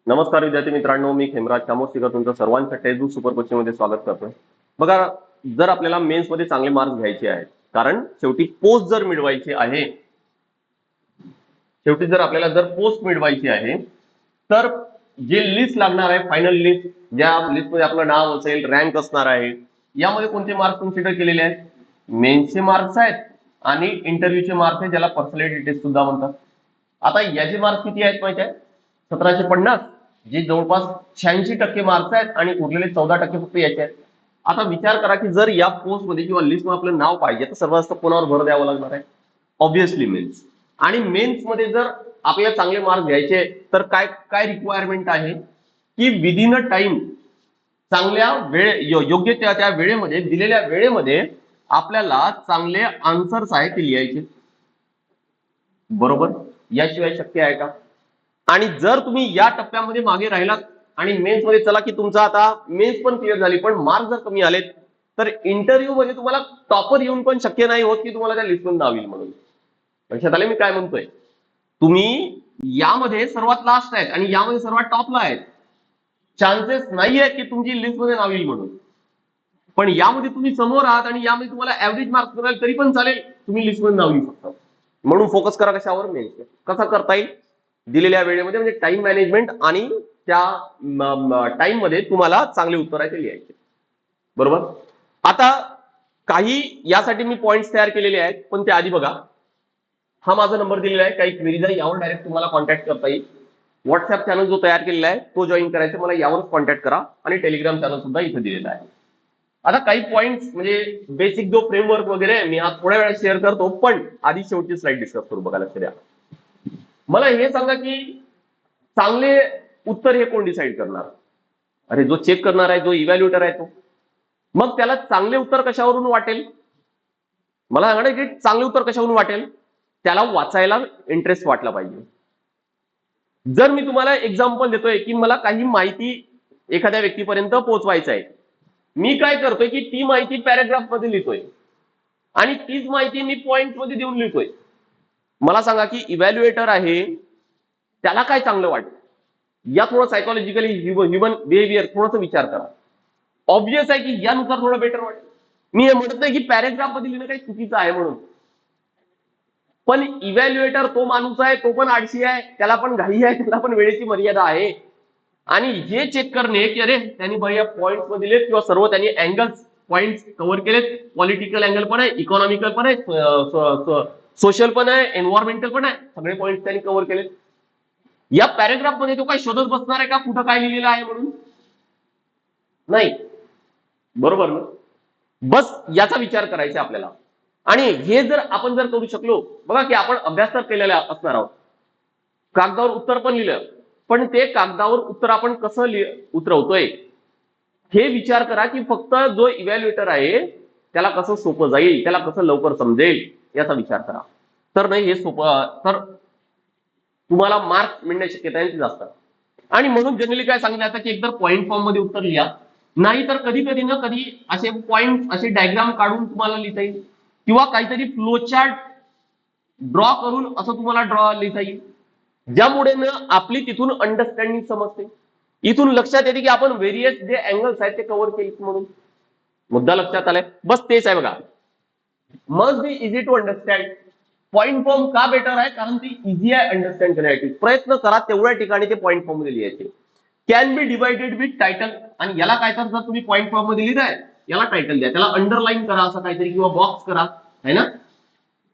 नमस्कार विद्यार्थी मित्रांनो, मी खेमराज कामोर्शीकर तुमचं सर्वांचं टेक्स्टबुक सुपर कोचिंग मध्ये स्वागत करतोय. बघा, जर आपल्याला मेन्स मध्ये चांगले मार्क्स घ्यायचे आहेत, कारण शेवटी पोस्ट जर मिळवायची आहे, तर जे लिस्ट लागणार आहे, फायनल लिस्ट, ज्या लिस्टमध्ये आपलं नाव असेल, रँक असणार आहे, यामध्ये कोणते मार्क्स कन्सिडर केलेले आहेत? मेन्सचे मार्क्स आहेत आणि इंटरव्ह्यूचे मार्क्स आहेत, ज्याला पर्सनॅलिटी टेस्ट सुद्धा म्हणतात. आता याचे मार्क्स किती आहेत माहिती आहे? 1750, जे जवळपास 86% मार्क्स आहेत आणि उरलेले 14% फक्त याचे आहेत. आता विचार करा की जर या पोस्ट मध्ये किंवा लिस्ट मध्ये आपलं नाव पाहिजे तर सर्वात जास्त कोणावर भर द्यावा लागणार आहे? Obviously men's. आणि मेन्स मध्ये जर आपल्याला चांगले मार्क्स घ्यायचे तर काय काय रिक्वायरमेंट आहे की विदिन अ टाइम, चांगल्या योग्य त्या वेळेमध्ये, दिलेल्या वेळेमध्ये आपल्याला चांगले आन्सर्स आहेत ते लिहायचे. बरोबर? याशिवाय शक्य आहे का? आणि जर तुम्ही या टप्प्यामध्ये मागे राहिलात आणि मेन्स मध्ये चला की तुमचा आता मेन्स पण क्लिअर झाली पण मार्क्स जर कमी आलेत तर इंटरव्ह्यू मध्ये तुम्हाला टॉपर येऊन पण शक्य नाही होत की तुम्हाला त्या लिस्टमध्ये नाव येईल म्हणून. लक्षात आले मी काय म्हणतोय? तुम्ही यामध्ये सर्वात लास्ट आहेत आणि यामध्ये सर्वात टॉपला आहेत, चान्सेस नाही आहे की तुमची लिस्टमध्ये नाव येईल म्हणून. पण यामध्ये तुम्ही समोर आहात आणि यामध्ये तुम्हाला ऍव्हरेज मार्क्स मिळाले तरी पण चालेल, तुम्ही लिस्टमध्ये नाव येऊ शकता. म्हणून फोकस करा कशावर? मेन्स. कसा करता येईल? दिलेल्या वेळेमध्ये, म्हणजे टाइम मॅनेजमेंट आणि त्या टाइम मध्ये तुम्हाला चांगले उत्तर आहे ते लिहायचे. बरोबर? आता काही यासाठी मी पॉइंट्स तयार केलेले आहेत, पण ते आधी बघा. हा माझा नंबर दिलेला आहे, काही क्वेरीज आहे यावर डायरेक्ट तुम्हाला कॉन्टॅक्ट करता येईल. व्हॉट्सअप चॅनल जो तयार केलेला आहे तो जॉईन करायचा, मला यावरच कॉन्टॅक्ट करा. आणि टेलिग्राम चॅनल सुद्धा इथे दिलेला आहे. आता काही पॉइंट्स म्हणजे बेसिक जो फ्रेमवर्क वगैरे आहे मी आज थोड्या वेळात शेअर करतो, पण आधी शेवटची स्लाइड डिस्कस करू. बघा, लक्ष द्या. मला हे सांगा की चांगले उत्तर हे कोण डिसाईड करणार? अरे, जो चेक करणार आहे, जो इव्हॅल्युएटर आहे तो. मग त्याला चांगले उत्तर कशावरून वाटेल? मला सांगा की चांगले उत्तर कशावरून वाटेल? त्याला वाचायला इंटरेस्ट वाटला पाहिजे. जर मी तुम्हाला एक्झाम्पल देतोय की मला काही माहिती एखाद्या व्यक्तीपर्यंत पोहोचवायचं आहे, मी काय करतोय की ती माहिती पॅराग्राफ मध्ये लिहितोय आणि तीच माहिती मी पॉइंट मध्ये देऊन लिहितोय. मला सांगा की इव्हॅल्युएटर आहे, त्याला काय चांगलं वाटेल? या थोडं सायकोलॉजिकली ह्युमन बिहेवियर थोडंसं विचार करा. ऑब्व्हियस आहे की यानुसार थोडं बेटर वाटेल. मी हे म्हणत नाही की पॅराग्राफ मध्ये लिहिणं काही चुकीचं आहे म्हणून, पण इव्हॅल्युएटर तो माणूस आहे, तो पण आळशी आहे, त्याला पण घाई आहे, त्याला पण वेळेची मर्यादा आहे. आणि हे चेक करणे की अरे त्यांनी बऱ्या पॉइंट मध्ये दिलेत किंवा सर्व त्यांनी अँगल्स पॉइंट कव्हर केलेत, पॉलिटिकल अँगल पण आहे, इकॉनॉमिकल पण आहे, सोशल पण आहे, एन्व्हायरमेंटल पण आहे, सगळे पॉइंट त्यांनी कव्हर केलेत. या पॅराग्राफ मध्ये तो काय शोधत बसणार आहे का कुठं काय लिहिलेलं आहे म्हणून? नाही. बरोबर ना? बस याचा विचार करायचा आपल्याला. आणि हे जर आपण करू शकलो, बघा की आपण अभ्यास तर केलेला असणार आहोत, कागदावर उत्तर पण लिहिलं, पण ते कागदावर उत्तर आपण कसं उतरवतोय हे विचार करा की फक्त जो इव्हॅल्युएटर आहे त्याला कसं सोपं जाईल, त्याला कसं लवकर समजेल याचा विचार करा. तर नाही हे सोपं, तर तुम्हाला मार्क्स मिळण्याची शक्यता आहे जास्त. आणि म्हणून जनरली काय सांगितलं जातं की एकदा पॉइंट फॉर्म मध्ये उत्तर लिहा, नाही तर कधी कधी ना कधी असे पॉइंट, असे डायग्राम काढून तुम्हाला लिहिता येईल किंवा काहीतरी फ्लो चार्ट ड्रॉ करून असं तुम्हाला लिहिता येईल, ज्यामुळे ना आपली तिथून अंडरस्टँडिंग समजते. इथून लक्षात येते की आपण व्हेरियस जे अँगल्स आहेत ते कव्हर केले म्हणून. मुद्दा लक्षात आलाय? बस तेच आहे बघा. Must be easy to understand. Point form का बेटर आहे? कारण ती इझी आहे अंडरस्टँड करण्यासाठी. प्रयत्न करा तेवढ्या ठिकाणी ते पॉइंट फॉर्म मध्ये लिहायचे. Can be divided with title. आणि याला काय तर जर तुम्ही पॉइंट फॉर्म मध्ये लिहिताय, याला टायटल द्या, त्याला अंडरलाईन करा असं काहीतरी किंवा बॉक्स करा, है ना?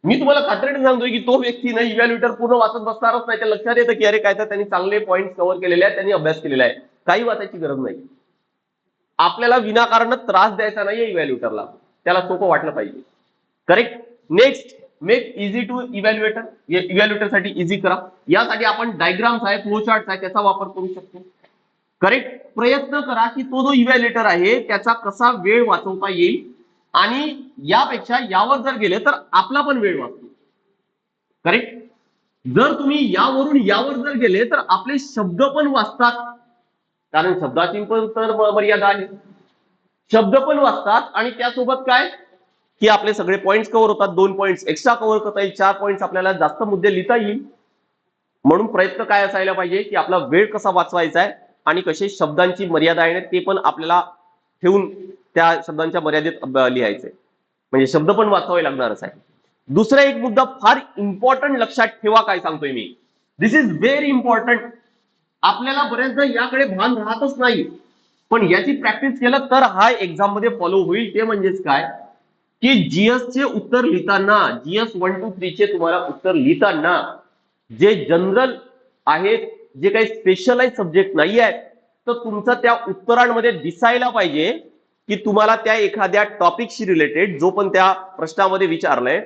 मी तुम्हाला खात्रीने सांगतोय की तो व्यक्ती ना इव्हॅल्युएटर पूर्ण वाचत बसणारच नाही. त्या लक्षात येतं की अरे काय तर त्यांनी चांगले पॉइंट कव्हर केलेले आहेत, त्यांनी अभ्यास केलेला आहे, काही वाचायची गरज नाही. आपल्याला विनाकारण त्रास द्यायचा नाहीये इव्हॅल्युएटरला, त्याला सोपं वाटलं पाहिजे. Correct. Next, make easy to evaluator. Evaluator साठी इझी करा. यासाठी आपण डायग्राम्स आहे, फ्लो चार्ट आहे, त्याचा वापर करू शकतो. करेक्ट. प्रयत्न करा की तो जो इव्हॅल्युएटर आहे त्याचा कसा वेळ वाचवता येईल, आणि यापेक्षा यावर जर गेले तर आपला पण वेळ वाचतो. करेक्ट. जर तुम्ही यावरून यावर जर गेले तर आपले शब्द पण वाचतात, कारण शब्दाची पण तर मर्यादा आहे. शब्द पण वाचतात आणि त्यासोबत काय की आपले सगळे पॉइंट्स कव्हर होतात, 2 पॉइंट्स एक्स्ट्रा कव्हर करता येईल, 4 पॉइंट्स आपल्याला जास्त मुद्दे लिहिता येईल. म्हणून प्रयत्न काय असायला पाहिजे की आपला वेळ कसा वाचवायचा आहे आणि कशी शब्दांची मर्यादा आहे ते पण आपल्याला ठेवून त्या शब्दांच्या मर्यादेत लिहायचंय, म्हणजे शब्द पण वाचवावे लागणारच आहे. दुसरा एक मुद्दा फार इम्पॉर्टंट लक्षात ठेवा, काय सांगतोय मी, दिस इज व्हेरी इम्पॉर्टंट. आपल्याला बऱ्याचदा याकडे भान राहतच नाही, पण याची प्रॅक्टिस केलं तर हा एक्झाम मध्ये फॉलो होईल. ते म्हणजेच काय की जीएस चे उत्तर लिहिताना, जीएस 1 2 3 चे तुम्हाला उत्तर लिहिताना जे जनरल आहेत, जे काही स्पेशलाइज सब्जेक्ट नाही आहेत, तर तुमचं त्या उत्तरांमध्ये दिसायला पाहिजे की तुम्हाला त्या एखाद्या टॉपिकशी रिलेटेड, जो पण त्या प्रश्नामध्ये विचारलंय,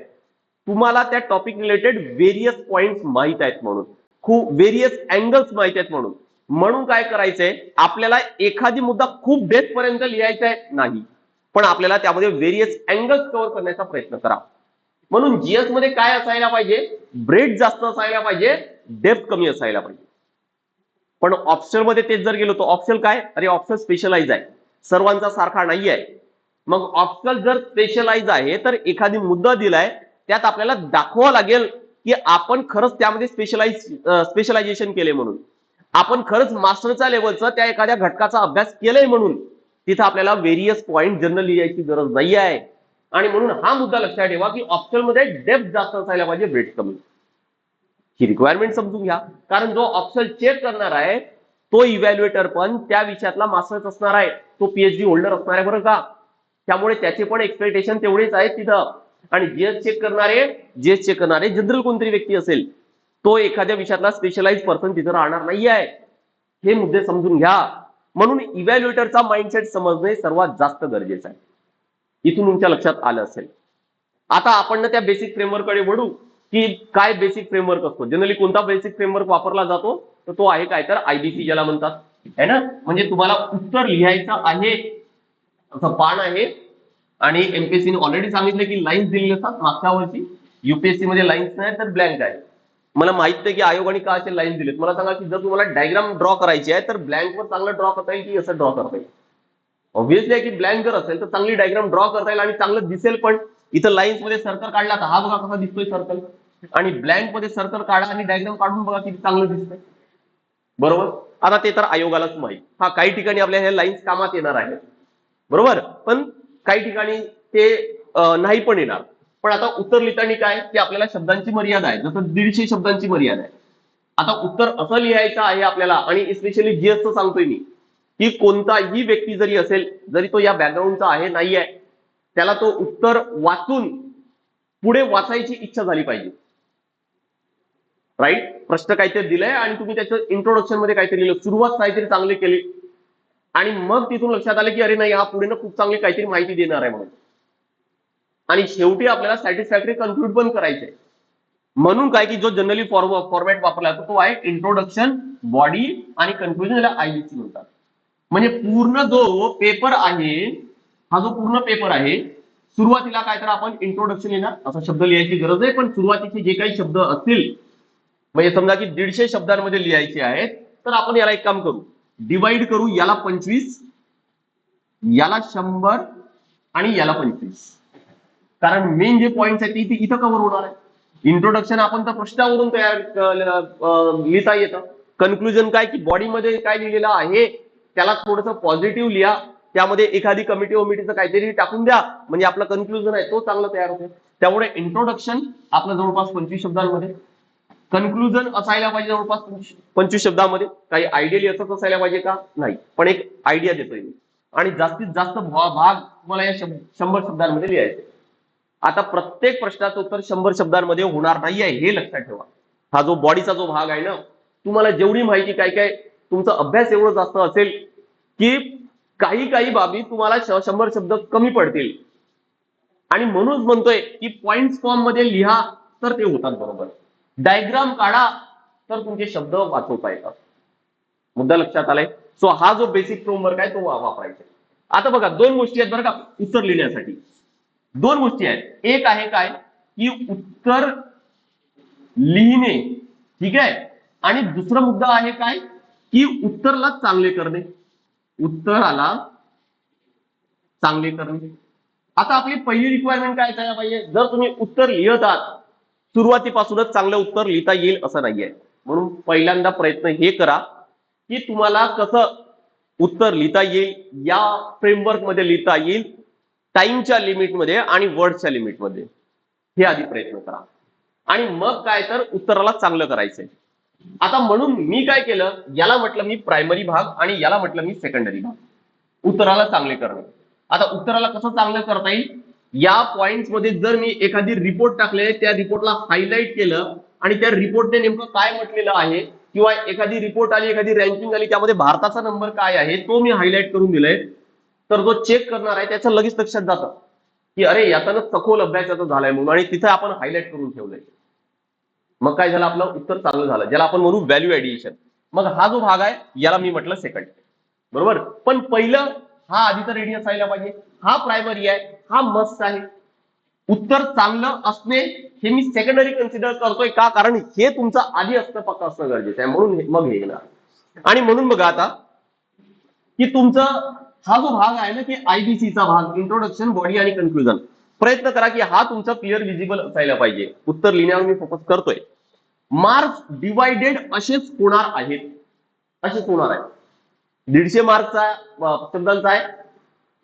तुम्हाला त्या टॉपिक रिलेटेड व्हेरियस पॉइंट्स माहित आहेत म्हणून, खूप व्हेरियस अँगल्स माहित आहेत म्हणून. म्हणून काय करायचंय, आपल्याला एखादी मुद्दा खूप डेप्थ पर्यंत लिहायचा आहे नाही, पण आपल्याला त्यामध्ये व्हेरियस अँगल्स कव्हर करण्याचा प्रयत्न करा. म्हणून जीएस मध्ये काय असायला पाहिजे, ब्रेड जास्त असायला पाहिजे, डेप्थ कमी असायला पाहिजे. पण ऑप्शनल मध्ये तेच जर गेलो तर ऑप्शनल काय, अरे ऑप्शनल स्पेशलाइज आहे, सर्वांचा सारखा नाही आहे. मग ऑप्शनल जर स्पेशलाइज आहे तर एखादी मुद्दा दिलाय, त्यात आपल्याला दाखवावं लागेल की आपण खरंच त्यामध्ये स्पेशलायझेशन केले म्हणून, आपण खरंच मास्टरच्या लेवलचा त्या एखाद्या घटकाचा अभ्यास केलाय म्हणून. तिथं आपल्याला व्हेरियस पॉइंट जनरल लिहायची गरज नाही आहे. आणि म्हणून हा मुद्दा लक्षात ठेवा की ऑप्शनल मध्ये डेप्थ जास्त असायला पाहिजे, ब्रेड कमी. ही रिक्वायरमेंट समजून घ्या, कारण जो ऑप्शनल चेक करणार आहे तो इव्हॅल्युएटर पण त्या विषयातला मास्टर्स असणार आहे, तो पीएचडी होल्डर असणार आहे, बरं का. त्यामुळे त्याचे पण एक्सपेक्टेशन तेवढेच आहेत तिथं. आणि जीएस चेक करणारे जनरल कोणतरी व्यक्ती असेल, तो एखाद्या विषयातला स्पेशलाइज पर्सन तिथं राहणार नाही आहे. हे मुद्दे समजून घ्या. म्हणून इव्हॅल्युएटरचा माइंडसेट समजणे सर्वात जास्त गरजेचं आहे. इथून तुमच्या लक्षात आलं असेल. आता आपण त्या बेसिक फ्रेमवर्क कडे वळू की काय बेसिक फ्रेमवर्क असतो. जनरली कोणता बेसिक फ्रेमवर्क वापरला जातो, तर तो आहे काय, तर आयबीसी ज्याला म्हणतात, है ना. म्हणजे तुम्हाला उत्तर लिहायचं आहे, असं पान आहे, आणि एमपीएससीने ऑलरेडी सांगितलं की लाईन्स दिलेली असतात. मागच्या वर्षी युपीएससी मध्ये लाईन्स नाही तर ब्लँक आहे. मला माहित नाही की आयोगाने का असे लाईन दिलेत. मला सांगा की जर तुम्हाला डायग्राम ड्रॉ करायची आहे तर ब्लँकवर चांगलं ड्रॉ करता येईल की असं ड्रॉ करता येईल. ऑब्व्हियसली आहे की ब्लँक जर असेल तर चांगली डायग्राम ड्रॉ करता येईल आणि चांगलं दिसेल पण. इथं लाईन्स मध्ये सर्कल काढला तर हा बघा कसा दिसतोय सर्कल, आणि ब्लँक मध्ये सर्कल काढा आणि डायग्राम काढून बघा किती चांगलं दिसतंय, बरोबर. आता ते तर आयोगालाच माहित. हा काही ठिकाणी आपल्या हे लाईन्स कामात येणार आहेत, बरोबर, पण काही ठिकाणी ते नाही पण येणार. पण आता उत्तर लिहिताना काय की आपल्याला शब्दांची मर्यादा आहे, जसं 150 शब्दांची मर्यादा आहे. आता उत्तर असं लिहायचं आहे आपल्याला, आणि स्पेशली जीएसचं सांगतोय मी की कोणताही व्यक्ती जरी असेल, जरी तो या बॅकग्राऊंडचा आहे नाही आहे, त्याला तो उत्तर वाचून पुढे वाचायची इच्छा झाली पाहिजे. राईट. प्रश्न काहीतरी दिलाय आणि तुम्ही त्याचं इंट्रोडक्शन मध्ये काहीतरी लिहिलं, सुरुवात काहीतरी चांगली केली, आणि मग तिथून लक्षात आलं की अरे नाही, हा पुढे ना खूप चांगली काहीतरी माहिती देणार आहे म्हणून, आणि शेवटी आपल्याला सॅटिस्फॅक्टरी कन्क्लूड पण करायचंय. म्हणून काय की जो जनरली फॉर्मॅट वापरला जातो तो आहे इंट्रोडक्शन, बॉडी आणि कन्क्लुजन, याला आयबीसी म्हणतात. म्हणजे पूर्ण जो पेपर आहे, हा जो पूर्ण पेपर आहे, सुरुवातीला काय तर आपण इंट्रोडक्शन लिहिणार, असा शब्द लिहायची गरज आहे, पण सुरुवातीचे जे काही शब्द असतील, म्हणजे समजा की 150 शब्दांमध्ये लिहायचे आहेत, तर आपण याला एक काम करू, डिवाइड करू, याला 25, याला 100 आणि याला 25. कारण मेन जे पॉइंट्स आहेत ते इथं कव्हर होणार आहे. इंट्रोडक्शन आपण तर प्रश्नावरून तयार लिहिता येतं. कन्क्लुजन काय की बॉडीमध्ये काय लिहिलेलं आहे त्याला थोडंसं पॉझिटिव्ह लिहा, त्यामध्ये एखादी कमिटी ओमिटीचं काहीतरी टाकून द्या, म्हणजे आपलं कन्क्लुजन आहे तो चांगलं तयार होतो. त्यामुळे इंट्रोडक्शन आपलं जवळपास 25 शब्दांमध्ये, कन्क्लुजन असायला पाहिजे जवळपास 25 शब्दांमध्ये. काही आयडियली असंच असायला पाहिजे का, नाही, पण एक आयडिया देतोय मी. आणि जास्तीत जास्त भाग तुम्हाला या 100 शब्दांमध्ये लिहायचे. आता प्रत्येक प्रश्नाचं उत्तर 100 शब्दांमध्ये होणार नाहीये, हे लक्षात ठेवा. हा जो बॉडीचा जो भाग आहे ना, तुम्हाला जेवढी माहिती, काय काय तुमचा अभ्यास एवढं जास्त असेल की काही बाबी तुम्हाला 100 शब्द कमी पडतील. आणि म्हणून म्हणतोय की पॉइंट्स फॉर्म मध्ये लिहा तर ते होतात बरोबर, डायग्राम काढा तर तुमचे शब्द वाचवता येतात. मुद्दा लक्षात आलाय. सो हा जो बेसिक फ्रेमवर्क आहे तो वापरायचा. आता बघा, दोन गोष्टी आहेत बरं का उत्तर लिहिण्यासाठी. दोन गोष्टी आहेत. एक आहे काय की उत्तर लिहिणे, ठीक आहे, आणि दुसरा मुद्दा आहे काय की उत्तरला चांगले करणे, उत्तराला चांगले करणे. आता आपली पहिली रिक्वायरमेंट काय असायला पाहिजे, जर तुम्ही उत्तर लिहित आहात, सुरुवातीपासूनच चांगलं उत्तर लिहिता येईल असं नाहीये. म्हणून पहिल्यांदा प्रयत्न हे करा की तुम्हाला कसं उत्तर लिहिता येईल, या फ्रेमवर्क मध्ये लिहिता येईल, टाइमच्या लिमिटमध्ये आणि वर्डच्या लिमिटमध्ये, हे आधी प्रयत्न करा. आणि मग काय तर उत्तराला चांगलं करायचंय. आता म्हणून मी काय केलं, याला म्हटलं मी प्रायमरी भाग आणि याला म्हटलं मी सेकंडरी भाग, उत्तराला चांगले करणं. आता उत्तराला कसं चांगलं करता येईल, या पॉइंट्स मध्ये जर मी एखादी रिपोर्ट टाकले, त्या रिपोर्टला हायलाईट केलं आणि त्या रिपोर्टने नेमकं काय म्हटलेलं आहे, किंवा एखादी रिपोर्ट आली, एखादी रँकिंग आली, त्यामध्ये भारताचा नंबर काय आहे तो मी हायलाईट करून दिलंय, तर जो चेक करणार आहे त्याचं लगेच लक्षात जातं की अरे याचा सखोल अभ्यास याचा झालाय म्हणून, आणि तिथे आपण हायलाईट करून ठेवलंय. मग काय झालं, आपलं उत्तर चांगलं झालं, ज्याला आपण म्हणू व्हॅल्यू ऍडिशन. मग हा जो भाग आहे याला मी म्हटलं सेकंड, बरोबर. पण पहिलं हा आधीचा रेडी असायला पाहिजे, हा प्रायमरी आहे, हा मस्ट आहे. उत्तर चांगलं असणे हे मी सेकंडरी कन्सिडर करतोय का, कारण हे तुमचं आधी असणं पक्का असणं गरजेचं आहे, म्हणून मग हे येणार. आणि म्हणून बघा आता की तुमचं हा जो भाग आहे ना की आयबीसीचा भाग, इंट्रोडक्शन, बॉडी आणि कन्क्लुजन, प्रयत्न करा की हा तुमचा क्लिअर विजिबल असायला पाहिजे. उत्तर लिहिण्यावर मी फोकस करतोय. मार्क्स डिवायडेड असेच होणार आहेत, असेच होणार आहे. 150 मार्कचा शब्दांचा आहे,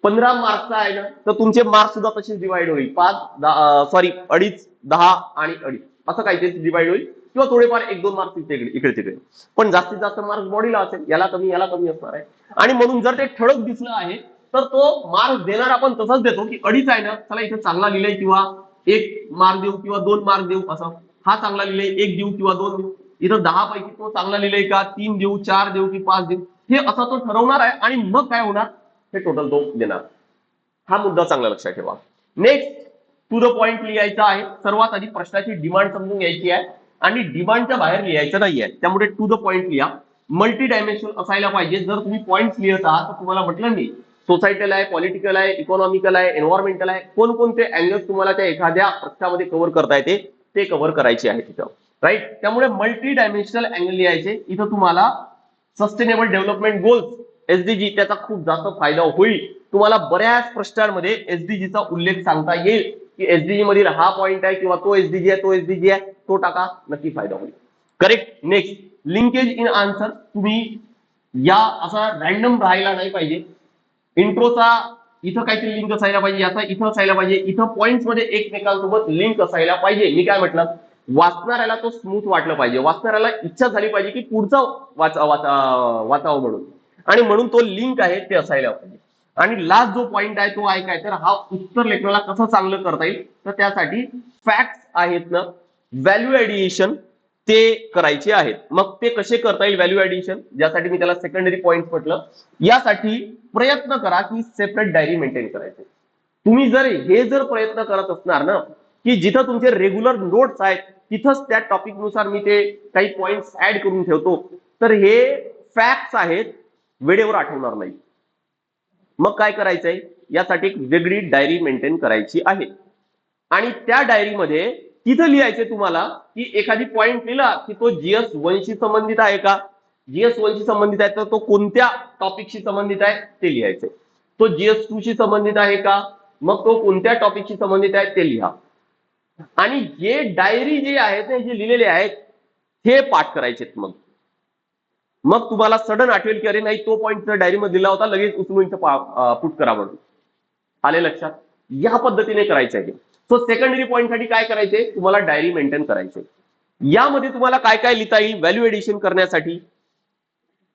15 मार्कचा आहे ना, तर तुमचे मार्क्स सुद्धा तसेच डिवाइड होईल. 5 सॉरी 2.5 10 आणि 2.5 असं काहीतरी डिवाइड होईल, किंवा थोडेफार 1-2 मार्क्स इकडे तिकडे, पण जास्तीत जास्त मार्क्स बॉडीला असेल, याला कमी असणार आहे. आणि म्हणून जर ते ठळक दिसलं आहे तर तो मार्क्स देणार आपण तसाच देतो की 2.5 आहे ना, चला इथे चांगला लिहिलंय, किंवा 1 मार्क देऊ किंवा 2 मार्क देऊ, असं. हा चांगला लिहिलंय 1 देऊ किंवा 2 देऊ, इथं 10 पैकी तो चांगला लिहिलंय का 3 देऊ, 4 देऊ की 5 देऊ, हे असा तो ठरवणार आहे. आणि मग काय होणार, हे टोटल तो देणार. हा मुद्दा चांगला लक्षात ठेवा. नेक्स्ट टू द पॉइंट लिहायचा आहे. सर्वात आधी प्रश्नाची डिमांड समजून घ्यायची आहे आणि डिमांडच्या बाहेर लिहायचं नाहीये, त्यामुळे टू द पॉइंट लिहा. मल्टी डायमेन्शनल असायला पाहिजे. जर तुम्ही पॉइंट्स लिहत आहात तर तुम्हाला म्हटलं मी सोसायटल आहे, पॉलिटिकल आहे, इकॉनॉमिकल आहे, एन्व्हायरमेंटल आहे, कोणकोणते अँगल्स तुम्हाला त्या एखाद्या प्रश्नामध्ये कव्हर करता येते ते कव्हर करायचे आहे तिथं, राईट. त्यामुळे मल्टी डायमेन्शनल अँगल लिहायचे. इथं तुम्हाला सस्टेनेबल डेव्हलपमेंट गोल्स, एसडीजी, त्याचा खूप जास्त फायदा होईल. तुम्हाला बऱ्याच प्रश्नांमध्ये एसडीजीचा उल्लेख सांगता येईल की एसडीजी मधील हा पॉइंट आहे किंवा तो एसडीजी आहे, तो एसडीजी आहे, तो टाका, नक्की फायदा होईल. Correct. Next, linkage in answer. तुम्ही या असा रॅन्डम राहायला नाही पाहिजे. इंट्रोचा इथं काहीतरी लिंक असायला पाहिजे, याचा इथं असायला पाहिजे, इथं पॉइंट्स मध्ये एकमेकांसोबत लिंक असायला पाहिजे. मी काय म्हटलं, वाचणाऱ्याला तो स्मूथ वाटलं पाहिजे, वाचणाऱ्याला इच्छा झाली पाहिजे की पुढचं वाचावं म्हणून, आणि म्हणून तो लिंक आहे ते असायला पाहिजे. आणि लास्ट जो पॉइंट आहे तो आहे काय, तर हा उत्तर लेखनाला कसं चांगलं करता येईल, तर त्यासाठी फॅक्ट्स आहेत ना, व्हॅल्यू ऍडिशन ते करायचे आहेत. मग ते कसे करता येईल व्हॅल्यू ऍडिशन, ज्यासाठी मी त्याला सेकंडरी पॉइंट म्हटलं. यासाठी प्रयत्न करा की सेपरेट डायरी मेंटेन करायचे. तुम्ही जर प्रयत्न करत असणार ना की जिथं तुमचे रेग्युलर नोट्स आहेत तिथंच त्या टॉपिक नुसार मी ते काही पॉइंट्स ऍड करून ठेवतो, तर हे फॅक्ट्स आहेत, वेळेवर आठवणार नाही. मग काय करायचंय, यासाठी एक वेगळी डायरी मेंटेन करायची आहे. आणि त्या डायरीमध्ये तिथं लिहायचे तुम्हाला की एखादी पॉइंट लिहिला की तो जीएस 1 शी संबंधित आहे का, जीएस 1 शी संबंधित आहे तर तो कोणत्या टॉपिकशी संबंधित आहे ते लिहायचे. तो जीएस 2 शी संबंधित आहे का, मग तो कोणत्या टॉपिकशी संबंधित आहे ते लिहा. आणि हे डायरी जे आहेत जे लिहिलेले आहेत हे पाठ करायचे. मग तुम्हाला सडन आठवेल की अरे नाही, तो पॉइंट जर डायरीमध्ये दिला होता, लगेच उचलून इथं पुट करा म्हणून. आले लक्षात, या पद्धतीने करायचं आहे. सो सेकंडरी पॉइंट साठी काय करायचे, तुम्हाला डायरी मेंटेन करायचे. यामध्ये तुम्हाला काय काय लिहिता येईल व्हॅल्यू एडिशन करण्यासाठी,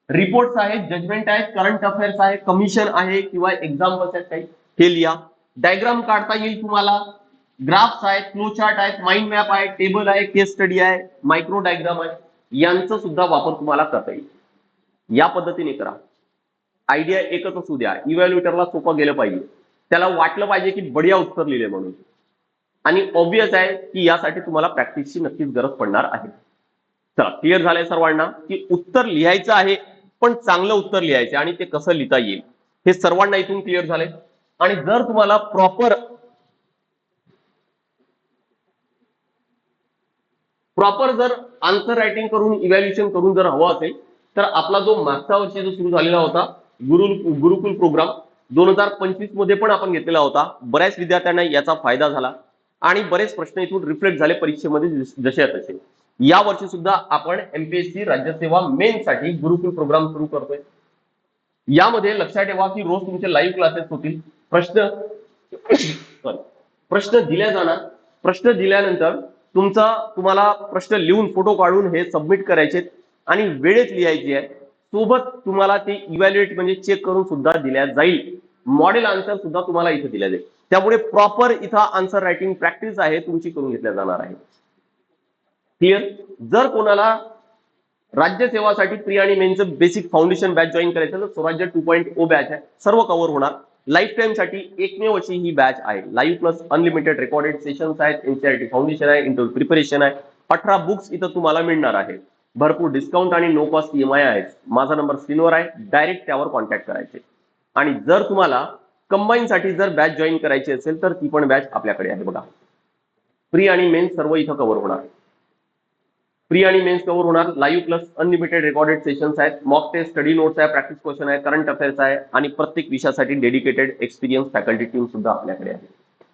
रिपोर्ट्स आहेत, जजमेंट आहेत, करंट अफेअर्स आहे, कमिशन आहे किंवा एक्झाम्पल्स आहेत काही, हे लिहा. डायग्राम काढता येईल तुम्हाला, ग्राफ्स आहेत, फ्लो चार्ट आहेत, माइंड मॅप आहे, टेबल आहे, केस स्टडी आहे, मायक्रो डायग्राम आहे, यांचा सुद्धा वापर तुम्हाला करता येईल. या पद्धतीने करा. आयडिया एकच असू द्या, इव्हॅल्युएटरला सोपं गेलं पाहिजे, त्याला वाटलं पाहिजे की बढिया उत्तर लिहिले म्हणून. आणि ऑब्वियस आहे की यासाठी तुम्हाला प्रॅक्टिसची नक्कीच गरज पडणार आहे. चला, क्लिअर झालंय सर्वांना की उत्तर लिहायचं आहे, पण चांगलं उत्तर लिहायचं आणि ते कसं लिहिता येईल हे सर्वांना इथून क्लिअर झालंय. आणि जर तुम्हाला प्रॉपर जर आन्सर रायटिंग करून इव्हॅल्युएशन करून जर हवं असेल तर आपला जो मागच्या वर्षी जो सुरू झालेला होता गुरुकुल प्रोग्राम 2025 मध्ये पण आपण घेतलेला होता. बऱ्याच विद्यार्थ्यांना याचा फायदा झाला आणि बरेच प्रश्न इथून रिफ्लेक्ट झाले परीक्षेमध्ये जसे तसे. या वर्षी सुद्धा आपण एमपीएससी राज्यसेवा मेन साठी गुरुकुल प्रोग्राम सुरू करतोय. यामध्ये लक्षात ठेवा की रोज तुमचे लाईव्ह क्लासेस होतील. प्रश्न दिल्या जाणार. प्रश्न दिल्यानंतर तुम्हाला प्रश्न लिहून फोटो काढून हे सबमिट करायचे आणि वेळेत लिहायची आहे. सोबत तुम्हाला ते इव्हॅल्युएट म्हणजे चेक करून सुद्धा दिल्या जाईल. मॉडेल आन्सर सुद्धा तुम्हाला इथे दिल्या जाईल. त्यामुळे प्रॉपर इथं आन्सर रायटिंग प्रॅक्टिस आहे तुमची करून घेतल्या जाणार आहे. क्लिअर. जर कोणाला राज्यसेवासाठी प्री आणि मेनचं बेसिक फाउंडेशन बॅच जॉईन करायचं तर स्वराज्य 2.0 बॅच आहे. सर्व कव्हर होणार. लाईफ टाइम साठी एकमेव अशी ही बॅच आहे. Live plus unlimited recorded sessions आहेत. एनसीईआरटी फाउंडेशन आहे. इंटरव्ह्यू प्रिपरेशन आहे. 18 बुक्स इथं तुम्हाला मिळणार आहे. भरपूर डिस्काउंट आणि नो कॉस्ट ईएमआय आहे. माझा नंबर स्क्रीनवर आहे. डायरेक्ट त्यावर कॉन्टॅक्ट करायचे. आणि जर तुम्हाला कंबाईन साठी जर बॅच जॉईन करायची असेल तर ती पण बॅच आपल्याकडे आहे. बघा, प्री आणि मेन सर्व इथं कव्हर होणार. प्री आणि मेन्स कव्हर होणार. Live plus unlimited recorded sessions आहेत. मॉक टेस्ट, स्टडी नोट्स आहे, प्रॅक्टिस क्वेश्चन आहे, करंट अफेअर्स आहे आणि प्रत्येक विषयासाठी डेडिकेटेड एक्सपिरियन्स फॅकल्टी टीम सुद्धा आपल्याकडे आहे.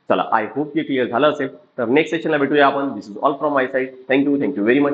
चला, आय होप की क्लिअर झालं असेल. तर नेक्स्ट सेशनला भेटूया आपण. This is all from my side. Thank you very much.